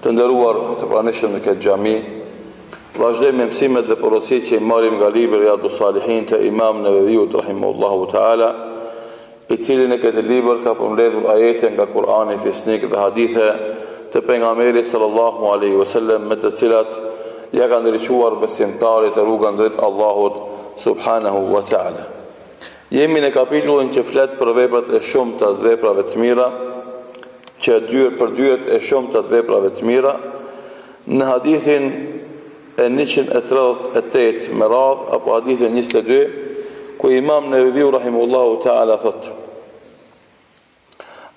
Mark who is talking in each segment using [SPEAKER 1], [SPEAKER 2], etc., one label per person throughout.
[SPEAKER 1] Të nderuar të pranishëm në këtë xhami, vazhdojmë me mësimet dhe porositë që i marrim nga libri Riyadus Salihin të Imam Neveviut rahimahullahu taala, i cili në këtë libër ka përmbledhur ajete nga Kurani fisnik dhe hadithe të pejgamberit sallallahu alaihi wasallam, me të cilat ja kanë ndriçuar besimtarit të rrugën drejt Allahut subhanahu wa taala. Jemi në kapitullin që flet për veprat e shumta të veprave të mira, që për dyert e shumta të veprave të mira, në hadithin e 138 me radhë, apo hadithin 22, ku Imam Neveviu rahimahullahu ta'ala thot: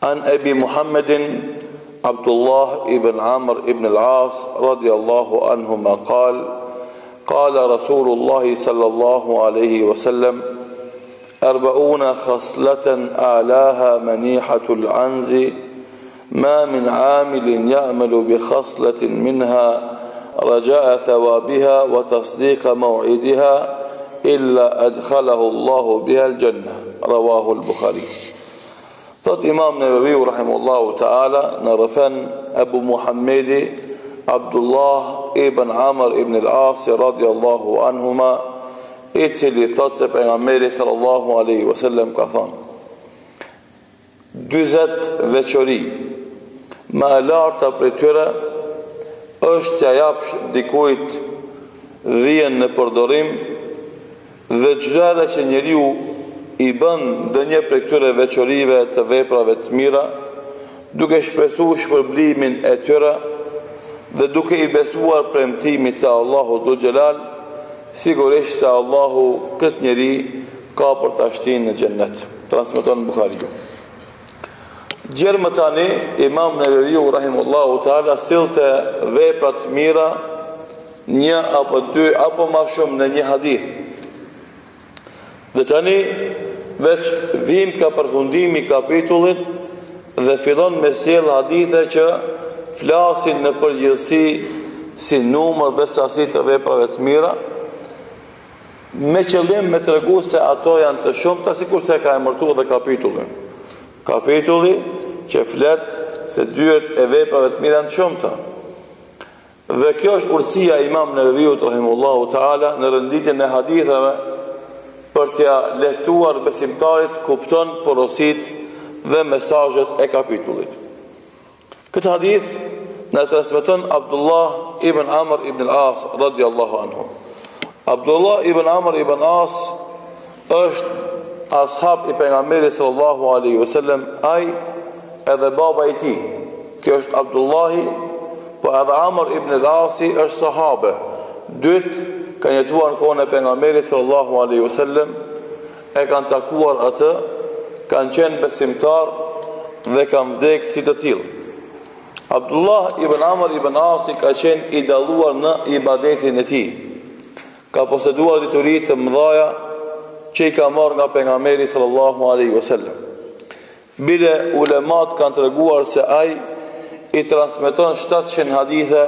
[SPEAKER 1] An Abi Muhammedin Abdullah ibn Amr ibn al-As radiyallahu anhuma قال رسول الله صلى الله عليه وسلم 40 خصلة أعلاها منيحة العنز ما من عامل يعمل بخصلة منها رجاء ثوابها وتصديق موعدها إلا أدخله الله بها الجنة. رواه البخاري. Thot Imam Neveviu rahimahullahu ta'ala, në rëfen Abu Muhammedi Abdullah ibn Amr ibn al-As radiallahu anhuma, i cili thot se pejgamberi sallallahu alaihi wasallam ka thonë: 40 veçori më e larta prej tyre është t'ja japsh dikujt dhjen në përdorim, dhe çdo që njeriu i bën ndonjë prej këtyre veçorive të veprave të mira, duke shpresuar shpërblimin e tyre dhe duke i besuar premtimit të Allahut dhul xhelal, sigurisht se Allahu këtë njeri ka për ta shtinë në xhennet. Transmeton Buhariu. Gjerë më tani, Imam Neveviu rahimahullahu ta'ala sillte veprat mira, një apo dy apo ma shumë në një hadith. Dhe tani veç vim ka përfundimi kapitullit dhe fillon me sjell hadithe që flasin në përgjithësi si numër dhe sasi të veprave të mira, me qëllim me tregu se ato janë të shumta, sikurse ka emërtuar dhe kapitullin. Kapitulli që flet se dyert e veprave të mira janë të shumta. Dhe kjo është urtësia e Imam Neveviut rahimahullahu ta'ala në renditjen e haditheve, për t'ja lehtuar besimtarit kupton porosit dhe mesazhet e kapitullit. Këtë hadith në transmeton Abdullah ibn Amr ibn al-As radiallahu anhu. Abdullah ibn Amr ibn al-As është ashab i pejgamberit sallallahu alaihi wasallam, ai edhe baba i tij. Kjo është Abdullahi, po edhe Amr ibn al-As është sahabe. Dytë kanë jetuar në kohën e pejgamberit sallallahu alaihi wasallam, e kanë takuar atë, kanë qenë besimtar dhe kanë vdekur si të tillë. Abdullah ibn Amr ibn al-As ka qenë i dalluar në ibadetin e tij. Ka poseduar dituri të mëdha që i ka marrë nga pejgamberi sallallahu alaihi wasallam. Bile ulemat kanë treguar se ai i transmeton 700 hadithe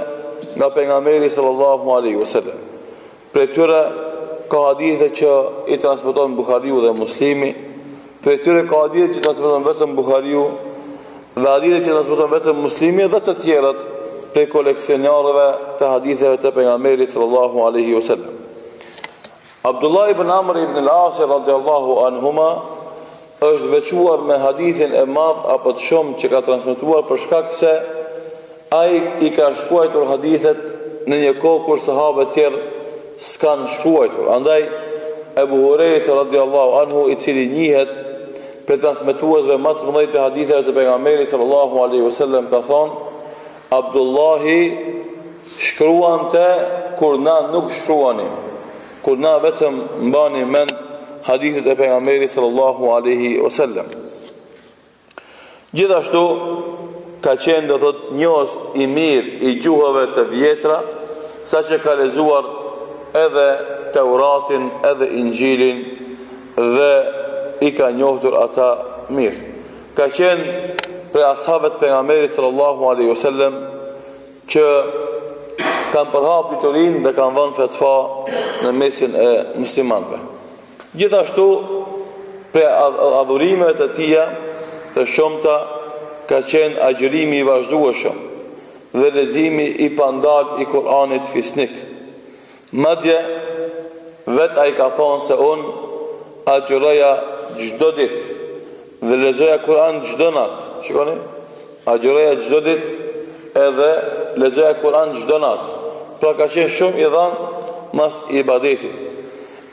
[SPEAKER 1] nga pejgamberi sallallahu alaihi wasallam. Për tyre ka hadithe që i transmeton Buhariu dhe Muslimi, për tyre ka hadithe që transmeton vetëm Buhariu, dhe hadithe që transmeton vetëm Muslimi, dhe të tjerat për koleksionarëve të haditheve të pejgamberit sallallahu alaihi wasallam. Abdullah ibn Amr ibn al-As radiyallahu anhuma është veçuar me hadithin e madh apo të shumë që ka transmetuar, për shkak se ai i ka shkruar hadithet në një kohë kur sahabët e tjerë s'kan shkruajtur. Andaj Ebu Hurajra radhiyallahu anhu, i cili njihet për transmetuesve më të mëdhenj të haditheve të pejgamberit sallallahu alaihi wasallam, ka thonë: Abdullahi shkruante kur na nuk shkruanim, kur na vetëm mbani mend hadithet e pejgamberit sallallahu alaihi wasallam. Gjithashtu ka qenë, do thot, njohës i mirë i gjuhëve të vjetra, saqë ka lexuar edhe Teuratin, edhe Injilin, dhe i ka njohur ata mirë. Ka qenë për ashabët pejgamberit sallallahu alaihi wasallam që kanë përhap diturin dhe kanë dhënë fetva në mesin e muslimanëve. Gjithashtu për adhurimeve të tija të shumta ka qenë agjërimi i vazhdueshëm dhe leximi i pandal i Kur'anit fisnik. Madje vet ai ka thonë se unë agjëroja çdo ditë dhe lexoja Kur'an çdo natë. Shikoni, agjëroja çdo ditë edhe lexoja Kur'an çdo natë. Pra ka qenë shumë i dhënë mas ibadetit.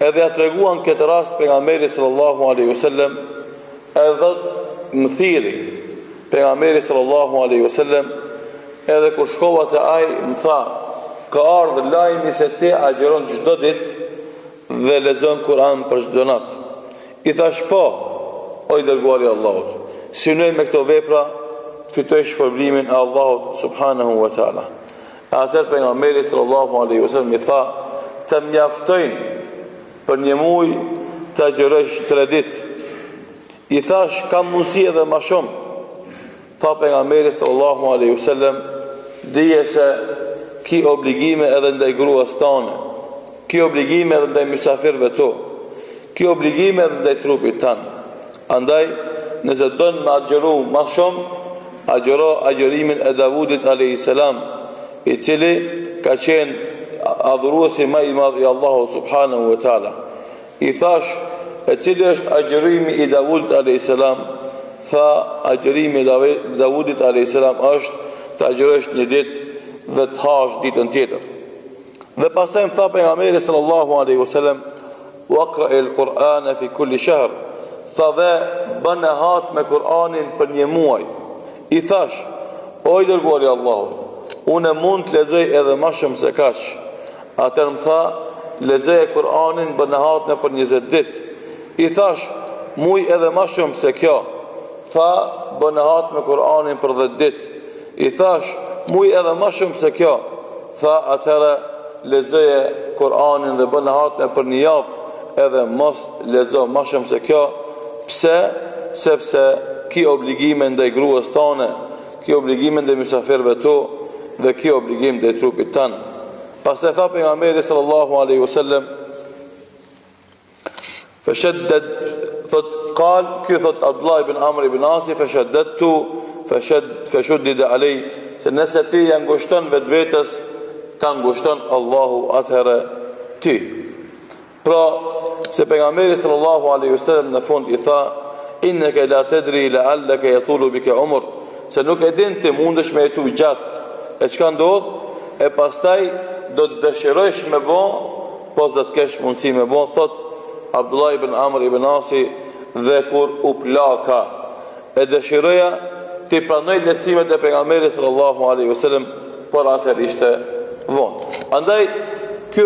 [SPEAKER 1] Edhe ja treguan këtë rast pejgamberi sallallahu alaihi wasallam, edhe më thiri pejgamberi sallallahu alaihi wasallam, edhe kur shkova te ai më tha, ka ardhur lajmi se ti agjeron çdo ditë dhe lexon Kur'an për çdo natë. I thash po, o i dërguari i Allahut, synoj me këto vepra të fitoj shpërblimin e Allahut subhanahu wa taala. Atëherë pejgamberi sallallahu alaihi wasallam i tha, të mjaftojnë për një muaj të agjërosh 3 ditë. I thash, kam mundësi edhe më shumë. Tha pejgamberi sallallahu alaihi wasallam, dije se ki obligime edhe ndaj gruas tane, ki obligime edhe ndaj mysafirëve tu, ki obligime edhe ndaj trupit tanë. Andaj, nëse donë me agjëru më shumë, agjëro agjërimin e Davudit a.s. i cili ka qenë adhuruesi më i madh i Allahut subhanahu wa taala. I thash, e cili është agjërimi i Davudit a.s. Tha, agjërimi i Davudit a.s. është të agjërosh një ditë dhe të hash ditën tjetër. Dhe pastaj më tha pejgamberi sallallahu alaihi wasallam, waqra al-Qur'ana fi kulli shahr. Tha dhe bën hat me Kur'anin për një muaj. I thash, o i dërguari i Allahut, unë mund të lexoj edhe më shumë se kaq. Atëherë më tha, lexoje Kur'anin bën hat në për 20 ditë. I thash, muj edhe më shumë se kjo. Tha, bën hat me Kur'anin për 10 ditë. I thash, muj edhe më shumë se kjo. Tha, atëherë lexoje Kur'anin dhe bën hat me për 1 javë, edhe mos lexo më shumë se kjo. Pse? Sepse ki obligime ndaj gruas tane, ki obligime ndaj mysafirëve tu dhe ki obligim ndaj trupit tan. Pastaj tha pejgamberi sallallahu alaihi wasallam, fashaddad qal ky thot Abdullah ibn Amr ibn As, fashaddadtu fashuddid alay, se nëse ti ja ngushton vetvetes, ka ngushton Allahu atëherë ty. Pra, se pejgamberi sallallahu alaihi wasallam në fund i tha, innaka la tadri la'allaka yatulu bika umr, se nuk e din ti mundesh me jetu gjatë. E çka ndodh? E pastaj do të dëshirosh me bë, po do të kesh mundësi me bë, thot Abdullah ibn Amr ibn Asi, dhe kur u plaka, e dëshiroja ti pranoj leximet e pejgamberit sallallahu alaihi wasallam, por atëherë ishte vonë. Andaj ky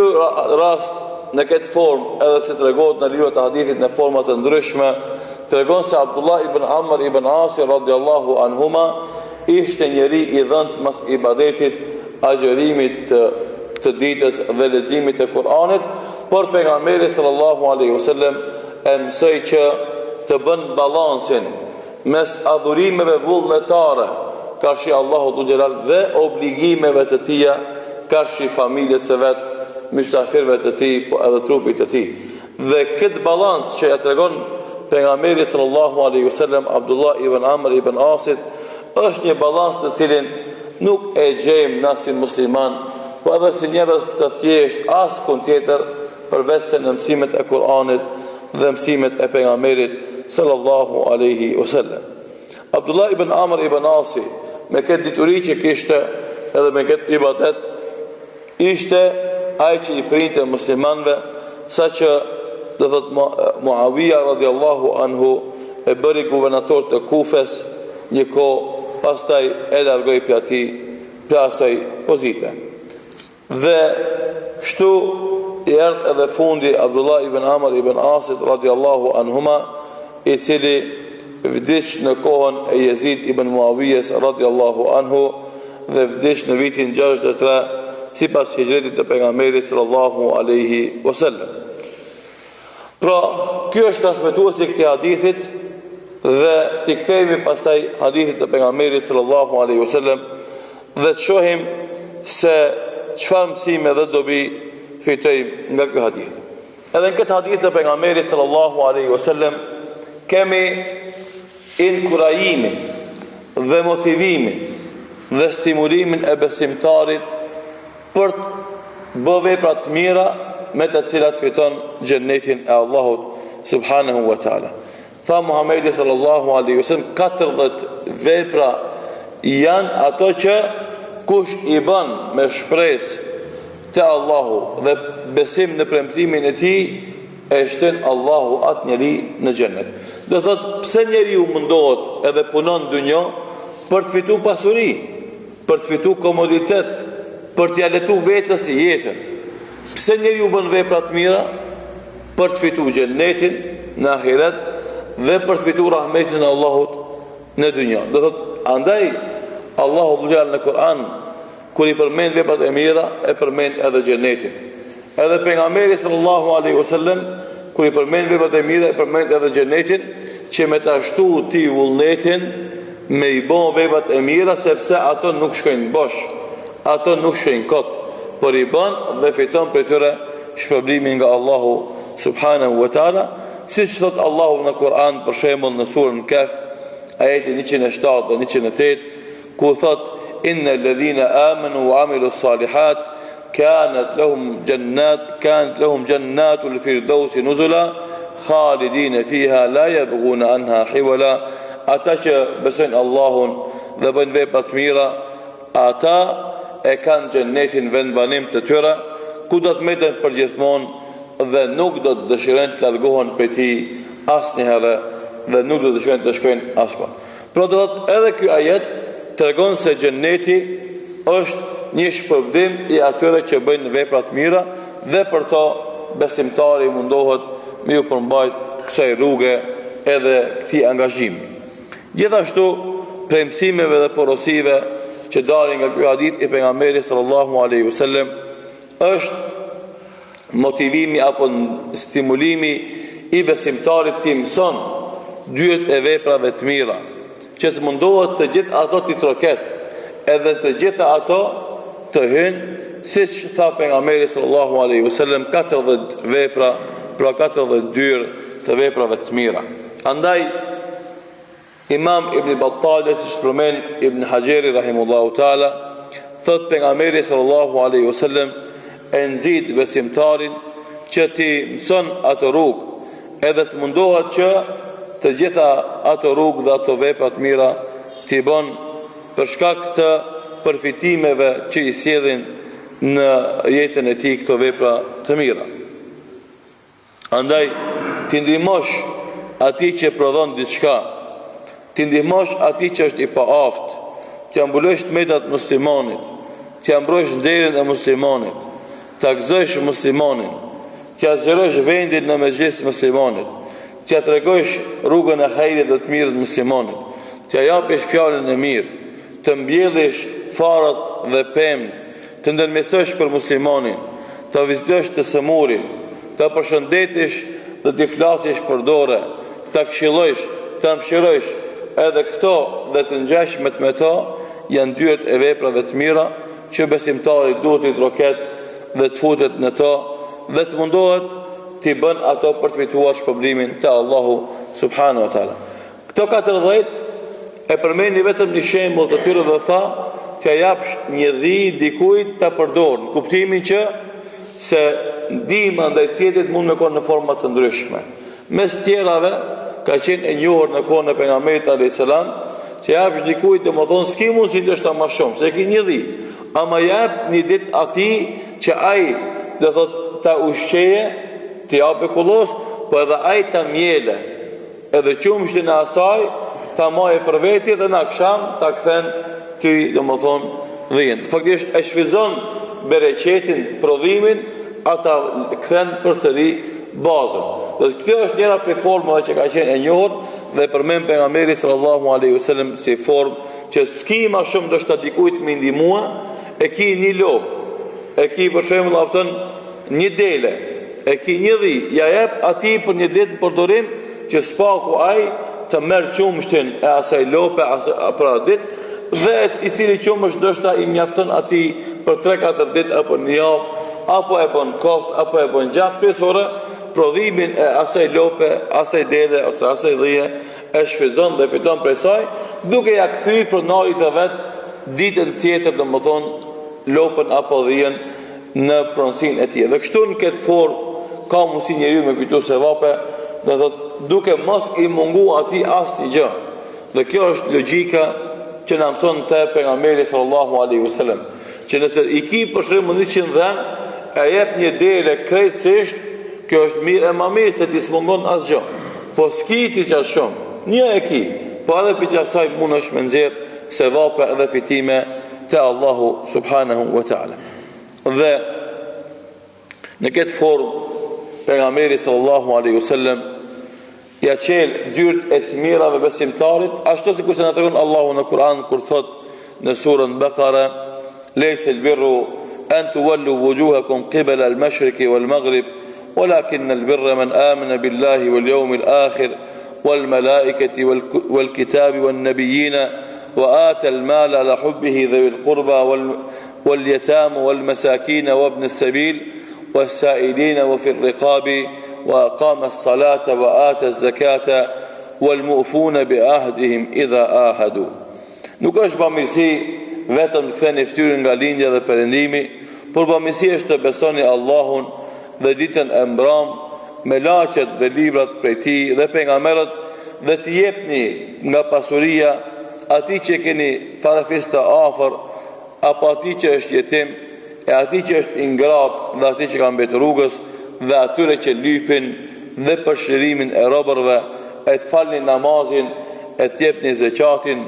[SPEAKER 1] rast në këtë formë, edhe pse tregohet në librat e hadithit në forma të ndryshme, tregon se Abdullah ibn Amr ibn Asi radhiyallahu anhuma ishte njeri i dhënë mas ibadetit, agjërimit të ditës dhe leximit të Kur'anit, por pejgamberi sallallahu alaihi wasallam e mësoi që të bën balansin mes adhurimeve vullnetare karshi Allahut xhelal dhe obligimeve të tija karshi familjes së vet, mysafirëve të tij, po edhe trupit të tij. Dhe këtë balans që ja tregon pejgamberi sallallahu alaihi wasallam Abdullah ibn Amr ibn Asit është një balans të cilin nuk e gjejmë na si musliman, po edhe si njerëz të thjesht askund tjetër përveç se në mësimet e Kur'anit dhe mësimet e pejgamberit sallallahu alaihi wasallam. Abdullah ibn Amr ibn Asi me këtë dituri që kishte edhe me këtë ibadet, ishte ai që i printe muslimanëve, saqë do thot Muawiya radhiyallahu anhu e bëri guvernator të Kufes një kohë, pastaj e largoi prej atij asaj pozite. Dhe kështu i erdhi edhe fundi Abdullah ibn Amr ibn Asit radhiyallahu anhuma, i cili vdiq në kohën e Jezid ibn Muawiyes radhiyallahu anhu dhe vdiq në vitin 63 sipas hijretit të pejgamberit sallallahu alaihi wasallam. Pra, kjo është transmetuesi i këtij hadithit dhe t'i kthehemi pastaj hadithit të pejgamberit sallallahu alaihi wasallam dhe të shohim se çfarë mësime dhe dobi fitojmë nga ky hadith. Edhe në këtë hadith të pejgamberit sallallahu alaihi wasallam kemi inkurajimin dhe motivimin dhe stimulimin e besimtarit për të bërë vepra të mira me të cilat fiton xhennetin e Allahut subhanahu wa taala. Tha Muhamedi sallallahu alaihi wasallam 40 vepra janë ato që kush i bën me shpresë te Allahu dhe besim në premtimin e tij e shten Allahu atë njeri në xhennet. Do thot pse njeriu mundohet edhe punon në dunjë për të fituar pasuri, për të fituar komoditet, për t'ia letuar vetes jetën. Pse njeriu bën vepra të mira për të fituar xhennetin në ahiret dhe për të fituar rahmetin e Allahut në dunjë. Do thot andaj Allahu dhul në Kur'an kur i përmend veprat e mira e përmend edhe xhennetin. Edhe pejgamberi sallallahu alaihi wasallam kur i përmend veprat e mira e përmend edhe xhennetin, që me ta shtu ti vullnetin me i bën veprat e mira, sepse ato nuk shkojnë bosh, ato nuk shkojnë kot, por i bën dhe fiton për tyre shpërblimin nga Allahu subhanahu wa taala, siç thot Allahu në Kur'an për shembull në surën Kaf ajeti 107 dhe 108, ku thot innal ladhina amanu wa amilus salihat kanat lahum jannatul firdausi nuzula khalidin fiha la yabghuna anha hiwala. Ata që besojnë Allahun dhe bëjnë vepra të mira, ata e kanë xhennetin vendbanim të tyre, ku do të mbeten përgjithmonë dhe nuk do të dëshirojnë të largohen prej tij asnjëherë dhe nuk do të dëshirojnë të shkojnë askund. Por do të edhe ky ajet tregon se xhenneti është një shpërblim i atyre që bëjnë vepra të mira dhe për to besimtari mundohet me u përmbajt kësaj rruge edhe këtij angazhimi. Gjithashtu prej mësimeve dhe porosive që dalin nga ky hadith i pejgamberit sallallahu alaihi wasallam është motivimi apo stimulimi i besimtarit të mëson dyert e veprave të mira, që të mundohet të gjithë ato të troket edhe të gjitha ato të hynë, siç tha pejgamberi sallallahu alaihi wasallam 40 vepra, pra 40 dyert të veprave të mira. Andaj Imam Ibn Battali, siç përmend Ibn Hajeri rahimullahu taala, thot pejgamberi sallallahu alaihi wasallam e nxit besimtarin që ti mëson ato rrugë, edhe të mundohet që të gjitha ato rrugë dhe ato vepra të mira t'i bën për shkak të përfitimeve që i sjellin në jetën e tij këto vepra të mira. Andaj ti ndihmosh atij që prodhon diçka, ti ndihmosh atij që është i paaft, ti ambulosh metat muslimanit, ti ambrosh nderin e muslimanit, ta gëzosh muslimanin, ti azhërosh vendin në mezhlis muslimanit, ti tregosh rrugën e hajrit dhe të mirët muslimanit, ti japësh fjalën e mirë, të mbjellësh farat dhe pemt, të ndërmjetësosh për muslimanin, të vizitosh të sëmurin, të përshëndetësh dhe të flasësh për dorë, të këshillosh, të mëshirosh, edhe këto dhe të ngjashmet me to janë dyert e veprave të mira që besimtari duhet të troket dhe të futet në to dhe të mundohet të bën ato për të fituar shpërblimin te Allahu subhanahu wa taala. Këto 40 e përmeni vetëm një shembull të tyre dhe tha që japsh një dhi dikujt ta përdor, në kuptimin që se ndihma ndaj tjetrit mund të kenë në forma të ndryshme. Mes tjerave ka qenë e njohur në kohën e pejgamberit alayhis salam, që japsh dikujt domethënë s'ki mund si ndoshta më shumë, se ki një dhi, ama jap një ditë atij që ai do thot ta ushqeje, të japë kullos, po edhe ai ta mjele, edhe qumshtin e asaj ta marrë për veti dhe në akşam ta kthen ty domethënë dhjen. Faktikisht e shfryzon bereqetin, prodhimin, ata kthen përsëri bazën. Dhe kjo është njëra prej formave që ka qenë e njohur dhe përmend pejgamberi sallallahu alaihi wasallam si formë që s'ki më shumë do shta dikujt me ndihmua, e ki një lop, e ki për shembull afton një dele, e ki një dhi, ja jep atij për një ditë përdorim që spaku ai të merr qumshtin e asaj lope për atë ditë dhe i cili qumësh ndoshta i mjafton atij për 3-4 ditë apo një javë, apo e bën kos, apo e bën gjatë pesore, prodhimin e asaj lope, asaj dele ose asaj dhije e shfryzon dhe fiton prej saj, duke ja kthyer pronarit të vet ditën tjetër domethënë lopën apo dhijen në pronësinë e tij. Dhe kështu në këtë formë ka mundësi njeriu me fitu sevape, do thotë duke mos i mungu atij asnjë. Dhe kjo është logjika që na mëson te pejgamberi sallallahu alaihi wasallam, që nëse i ki për shembull 100 dhën, e jep një dele krejtësisht, kjo është mirë e më mirë se ti s'mungon asgjë. Po s'ki ti çfarë shumë, një e ki, po edhe për çasaj mundesh me nxjerr sevape edhe fitime te Allahu subhanahu wa taala. Dhe në këtë formë pejgamberi sallallahu alaihi wasallam ja qel dyrt e të mirave besimtarit, ashtu sikur se na tregon Allahu në Kur'an kur thot në surën Baqara: "Laysa al-birru an tuwallu wujuhakum qibala al-mashriqi wal-maghrib, walakin al-birra man amana billahi wal-yawmil akhir wal-malaikati wal-kitabi wan-nabiyyina wa ata al-mala ala hubbihi dhawil qurba wal-yatama wal-masakin wa ibn as-sabil was-sa'ilin wa fi ar-riqabi وأقام الصلاة وآتى الزكاة والمؤفون بعهدهم إذا عاهدوا." Nuk është bamirësi vetëm të ktheni fytyrën nga lindja dhe perëndimi, por bamirësi është të besoni Allahun dhe ditën e mbram me laqet dhe librat prej tij dhe pejgamberët, dhe të jepni nga pasuria atij që keni farefista afër, apo atij që është jetim, e atij që është i ngratë dhe atij që ka mbetur rrugës, dhe atyre që lypin dhe përshërimin e robërve, e të falni namazin, e të jepni zekatin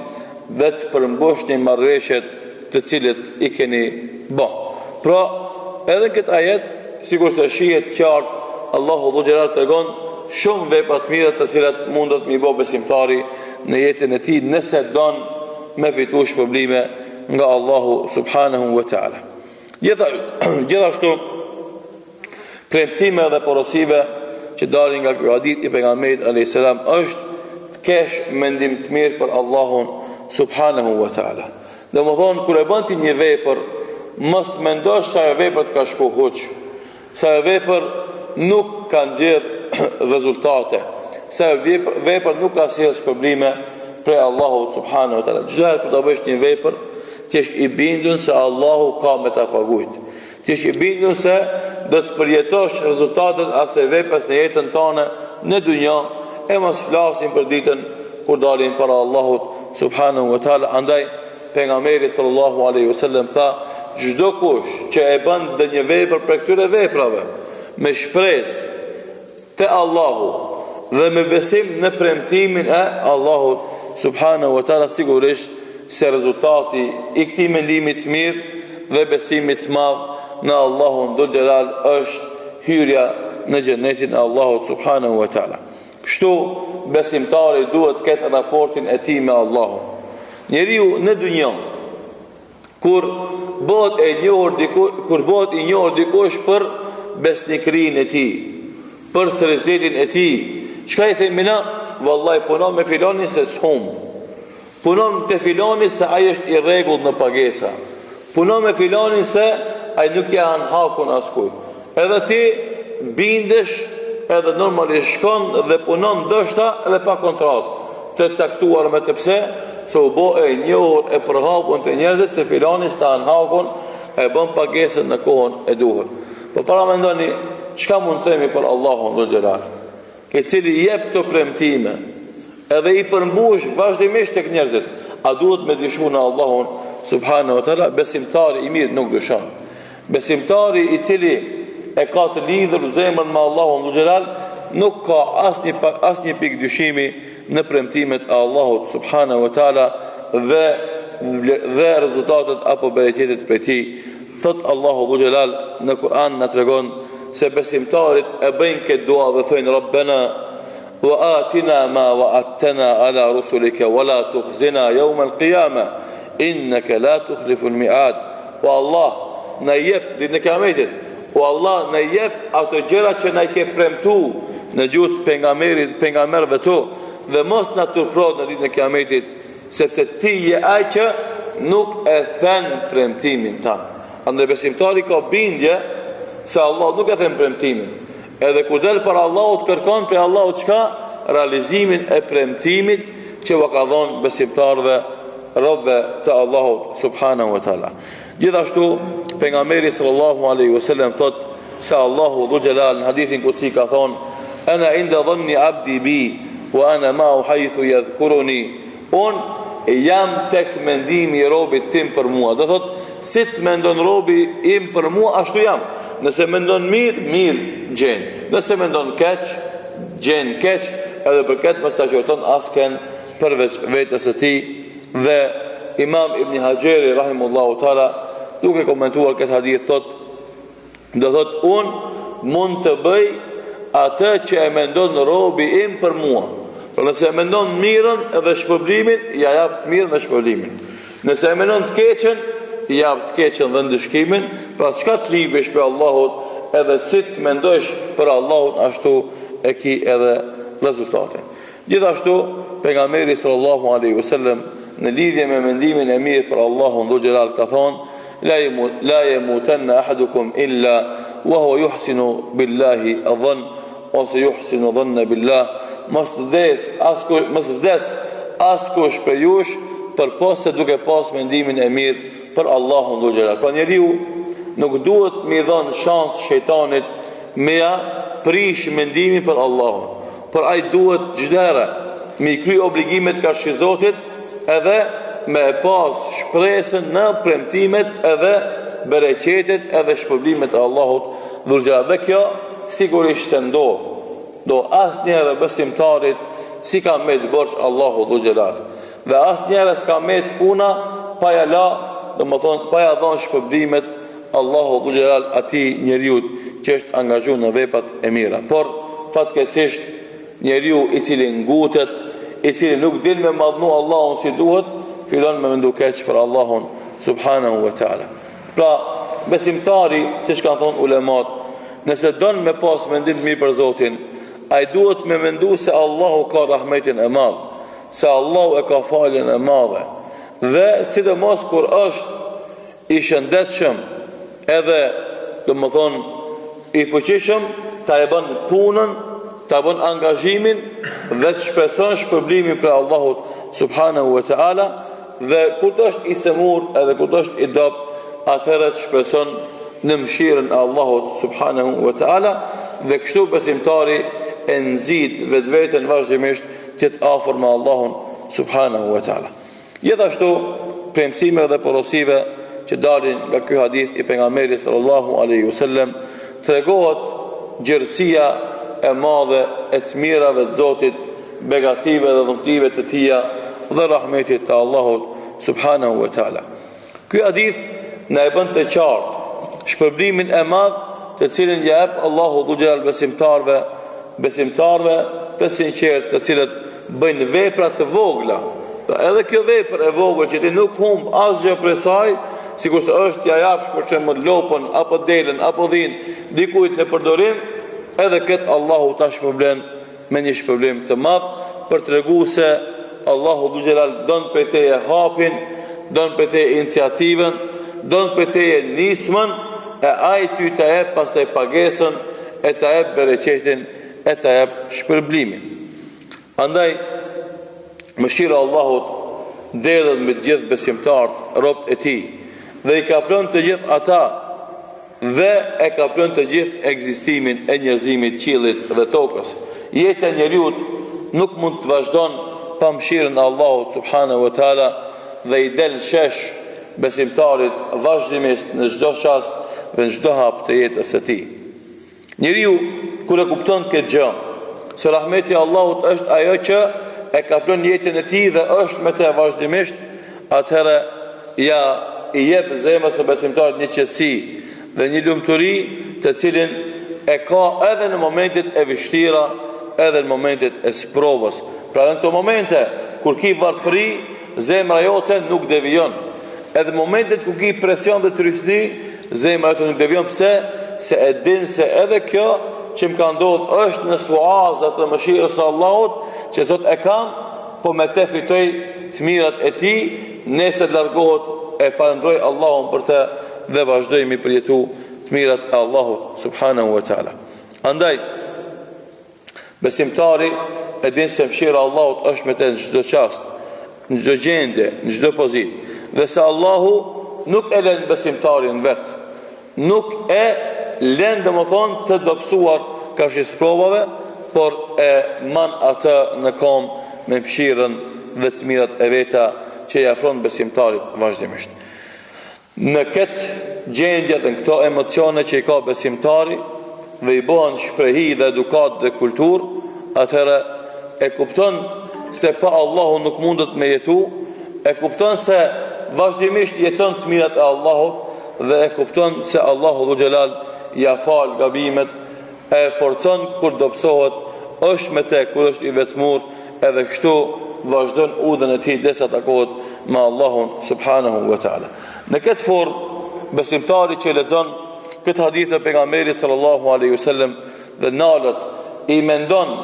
[SPEAKER 1] dhe të përmbushni marrëveshjet të cilët i keni bë. Pra, edhe në këtë ajet, sikur se shihet qartë, Allahu dhu xhelal tregon shumë vepra të mira të cilat mundet me i bë besimtari në jetën e tij nëse don me fitu shpërblime nga Allahu subhanahu wa taala. Gjithashtu premtime dhe porosive që dalin nga ky hadith i pejgamberit alayhis salam është të kesh mendim të mirë për Allahun subhanahu wa taala. Domethënë kur e bën ti një vepër, mos mendosh se ajo vepër të ka shku hoç, se ajo vepër nuk ka nxjerr rezultate, se ajo vepër nuk ka sjell shpërblime prej Allahut subhanahu wa taala. Çdo herë kur ta bësh një vepër, ti je i bindur se Allahu ka me ta paguajt. Ti je i bindur se do të përjetosh rezultatet asaj vepres në jetën tënde në dynjë, e mos flasim për ditën kur dalim para Allahut subhanahu wa taala. Andaj pejgamberi sallallahu alaihi wasallam tha: çdo kush që e bën ndonjë vepër për këtyre veprave me shpresë te Allahu dhe me besim në premtimin e Allahut subhanahu wa taala, sigurisht se rezultati i këtij mendimi të mirë dhe besimit të madh në Allahun dhul xhelal është hyrja në xhenetin e Allahut subhanahu wa taala. Kështu besimtari duhet të ketë raportin e tij me Allahun. Njeriu në dynjë kur bëhet i njohur dikush për besnikrinë e tij, për seriozitetin e tij, çka i themi na? Vallahi punon me filanin se s'hum. Punon te filani se ai është i rregullt në pagesa. Punon me filanin se ai nuk janë hakun askujt. Edhe ti bindesh, edhe normalisht shkon dhe punon ndoshta edhe pa kontratë të caktuar me të pse, se u bë e njohur e përhapur te njerëzit se filani sta në hakun, e bën pagesën në kohën e duhur. Po para mendoni çka mund të themi për Allahun dhul xhelal, i cili jep këto premtime, edhe i përmbush vazhdimisht tek njerëzit. A duhet me dyshu në Allahun subhanahu wa taala? Besimtari i mirë nuk dyshon. Besimtari i cili e ka të lidhur zemrën me Allahun dhul xhelal nuk ka asnjë pikë dyshimi në premtimet e Allahut subhanahu wa taala dhe rezultatet apo bereqetet prej tij. Thot Allahu dhul xhelal në Kur'an na tregon se besimtarit e bëjnë këtë dua dhe thojnë: Rabbana wa atina ma wa'adtana ala rusulika wa la tukhzina yawm al-qiyamah innaka la tukhlifu al-mi'ad. O Allah, na jep ditën e Kiametit. O Allah, na jep ato gjëra që na i ke premtuar në gjuhën e pejgamberëve tu, dhe mos na turpro në ditën e Kiametit, sepse ti je ai që nuk e thën premtimin tan. Andaj besimtari ka bindje se Allah nuk e thën premtimin. Edhe kur del para Allahut kërkon për Allahut çka? Realizimin e premtimit që u ka dhënë besimtarëve robëve të Allahut subhanahu wa taala. Gjithashtu pejgamberi sallallahu alaihi wasallam thot se Allahu dhu jalal në hadithin qudsi ka thonë: ana inda dhanni abdi bi wa ana ma'u haythu yadhkuruni. Jam tek mendimi i robit tim për mua. Do thot, si të mendon robi im për mua, ashtu jam. Nëse mendon mirë, mirë gjen. Nëse mendon keq, gjen keq. Edhe për këtë mos ta qorton asken përveç vetes së tij. Dhe Imam Ibn Hajeri rahimullahu taala, duke komentuar këtë hadith, thot, do thot, unë mund të bëj atë që e mendon robi im për mua. Por nëse e mendon mirën edhe shpërblimin, ja jap të mirën dhe shpërblimin. Nëse e mendon të keqen, ja jap të keqen dhe ndëshkimin. Pra çka të libesh për Allahut, edhe si të mendosh për Allahut, ashtu e ki edhe rezultatin. Gjithashtu pejgamberi sallallahu alaihi wasallam në lidhje me mendimin e mirë për Allahun dhu xhelal ka thonë: la yamutanna ahadukum illa wa huwa yuhsinu billahi adhan, ose yuhsinu dhanna billah. Mos vdes askush për jush përpos se duke pas mendimin e mirë për Allahun dhu xhelal. Pra njeriu nuk duhet me dhënë shans shejtanit me ja prish mendimin për Allahun. Por ai duhet çdo herë me kry obligimet karshi Zotit, edhe me pas shpresën në premtimet edhe bereqetet edhe shpërblimet e Allahut dhul xhelal. Dhe kjo sigurisht se ndodh. Do asnjëherë besimtarit si ka me të borç Allahu dhul xhelal. Dhe asnjëherë s'ka me të puna pa ja la, domethënë pa ja dhënë shpërblimet Allahu dhul xhelal atij njeriu që është angazhuar në veprat e mira. Por fatkeqësisht njeriu i cili ngutet, i cili nuk din me madhnu Allahun si duhet, fillon me mendu keq për Allahun subhanahu wa taala. Pra besimtari, siç kanë thonë ulemat, nëse don me pas mendim mirë për Zotin, ai duhet me mendu se Allahu ka rahmetin e madh, se Allahu e ka faljen e madhe. Dhe sidomos kur është i shëndetshëm, edhe domethënë i fuqishëm, ta e bën punën, ta bën angazhimin dhe të shpreson shpërblimin për Allahut subhanahu wa taala. Dhe kur të është i semur edhe kur të është i dopt, atëherë të shpreson në mëshirën e Allahut subhanahu wa taala. Dhe kështu besimtari e nxit vetveten vazhdimisht të jetë afër me Allahun subhanahu wa taala. Gjithashtu premtimeve dhe porosive që dalin nga ky hadith i pejgamberit sallallahu alaihi wasallam tregohet gjerësia e madhe e të mirave të Zotit, begative dhe dhuntive të tija dhe rahmetit të Allahut subhanahu wa taala. Ky hadith na e bën të qartë shpërblimin e madh të cilin jep Allahu dhu xhelal besimtarve të sinqert, të cilët bëjnë vepra të vogla. Edhe kjo vepër e vogël që ti nuk humb asgjë prej saj, sikur se është ja japsh për çemër lopën apo delën apo dhin dikujt në përdorim, edhe këtë Allahu ta shpërblen me një shpërblim të madh për t'regu se Allahu dhu xhelal don për teje hapin, don për teje iniciativën, don për teje nismën, e ai ty të jep pastaj pagesën, e të jep bereqetin, e të jep shpërblimin. Andaj mëshira e Allahut derdhet me të gjithë besimtarët, robët e tij, dhe i ka pranë të gjithë ata, dhe e ka pranë të gjithë ekzistimin e njerëzimit, qiellit dhe tokës. Jeta e njeriu nuk mund të vazhdon pa mëshirën e Allahut subhanahu wa taala, dhe i del shesh besimtarit vazhdimisht në çdo çast dhe në çdo hap të jetës së tij. Njeriu kur e kupton këtë gjë, se rahmeti i Allahut është ajo që e ka pranë jetën e tij dhe është me të vazhdimisht, atëherë ja i jep zemrës së besimtarit një qetësi dhe një lumturi të cilin e ka edhe në momentet e vështira, edhe në momentet e sprovës. Pra në këto momente kur ki varfëri, zemra jote nuk devijon. Edhe momentet kur ki presion dhe trysni, zemra jote nuk devijon. Pse? Se e din se edhe kjo që më ka ndodhur është në suazat të mëshirës së Allahut, që Zot e kam, po me te fitoj të mirat e tij, nesër largohet, e falenderoj Allahun për të dhe vazhdojmë për jetu të mirat e Allahut subhanahu wa taala. Andaj besimtari e din se mëshira e Allahut është me të në çdo çast, në çdo gjendje, në çdo pozitë, dhe se Allahu nuk e lën besimtarin vet, nuk e lën domethënë të dobësuar kështu provave, por e man atë në kom me mëshirën dhe të mirat e veta që i afron besimtarit vazhdimisht. Në këtë gjendje dhe në këto emocione që i ka besimtari dhe i bëhen shprehi dhe edukat dhe kultur, atëherë e kupton se pa Allahu nuk mundet me jetu, e kupton se vazhdimisht jeton të mirat e Allahut dhe e kupton se Allahu dhu xhelal ja fal gabimet, e forcon kur dobësohet, është me te kur është i vetmur, edhe kështu vazhdon udhën e tij derisa takohet me Allahun subhanahu wa taala. Në këtë formë besimtari që lexon këtë hadith e pejgamberit sallallahu alaihi wasallam dhe nalet i mendon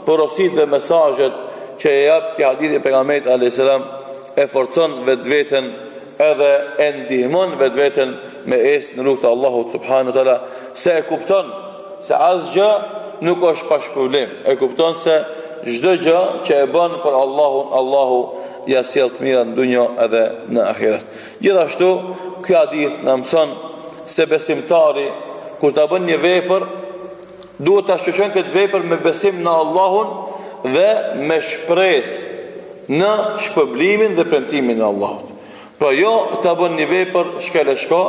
[SPEAKER 1] porositë dhe mesazhet që e jap këtë hadith e pejgamberit alayhis salam, e forcon vetveten edhe e ndihmon vetveten me esë në rrugt të Allahut subhanahu wa taala, se e kupton se asgjë nuk është pa problem. E kupton se çdo gjë që e bën për Allahun, Allahu ja sjell të mira në dunjë edhe në ahiret. Gjithashtu, ky hadith na mëson se besimtari kur ta bën një vepër, duhet ta shoqëron këtë vepër me besim në Allahun dhe me shpresë në shpëblimin dhe premtimin e Allahut. Pra jo ta bën një vepër shkeleshko,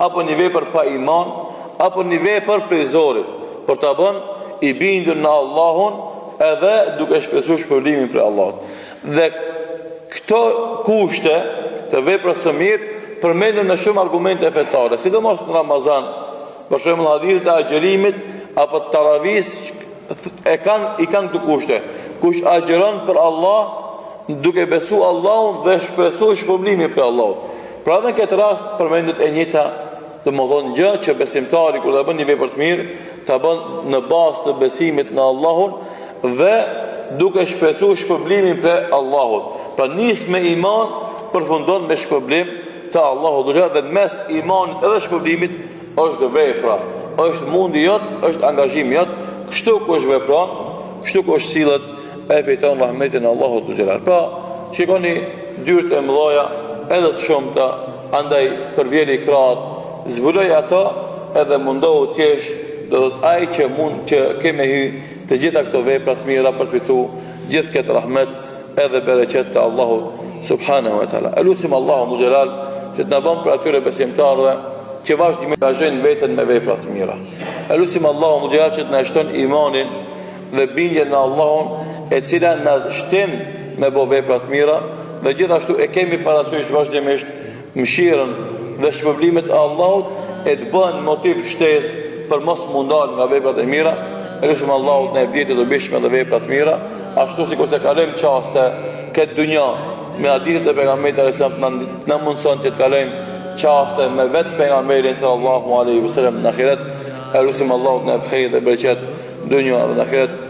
[SPEAKER 1] apo një vepër pa iman, apo një vepër prej zorit, por ta bën i bindur në Allahun edhe duke shpresuar shpërblimin prej Allahut. Dhe këto kushte të veprës së mirë përmenden në shumë argumente fetare, sidomos në Ramazan. Për shembull hadithet e agjerimit apo taravis i kanë këto kushte. Kush agjeron për Allah duke besu Allahun dhe shpresu shpërblimin prej Allahut. Pra në këtë rast përmendet e njëjta, domethënë gjë që besimtari kur ta bën një vepër të mirë, ta bën në bazë të besimit në Allahun dhe duke shpresuar shpërblimin prej Allahut. Pra nis me iman, përfundon me shpërblim të Allahut dhe në mes imanit edhe shpërblimit është vepra, është mundi jot, është angazhimi jot. Kështu kush vepron, kështu kush sillet, e fiton rahmetin e Allahut xhelal. Pra, shikoni dyert e mëdha edhe të shumta, andaj përvjeli krahët, zbuloj ato edhe mundohu t'jesh, do thot ai që mund që kemë hy të gjitha këto vepra të mira për fitu gjithë këtë rahmet edhe bereqet të Allahut subhanahu wa taala. Elusim Allahu xhelal që të na bën për atyre besimtarëve që vazhdimisht angazhojnë veten me vepra të mira. Elusim Allahu xhelal që të na shton imanin dhe bindjen në Allahun, e cila na shtin me bo vepra të mira, dhe gjithashtu e kemi parasysh vazhdimisht mëshirën dhe shpërblimet e Allahut, e të bën motiv shtesë për mos mundal nga veprat e mira. Elusim Allahut në ebdjetit dhe bishme dhe veprat mira, ashtu si kur se kalojmë qaste këtë dunja me hadithet e pejgamberit alayhis na mundson që të kalojmë qaste me vetë pejgamberin sallallahu alaihi wasallam në ahiret. Elusim Allahut në ebdjetit dhe bereqet dunja dhe në ahiret.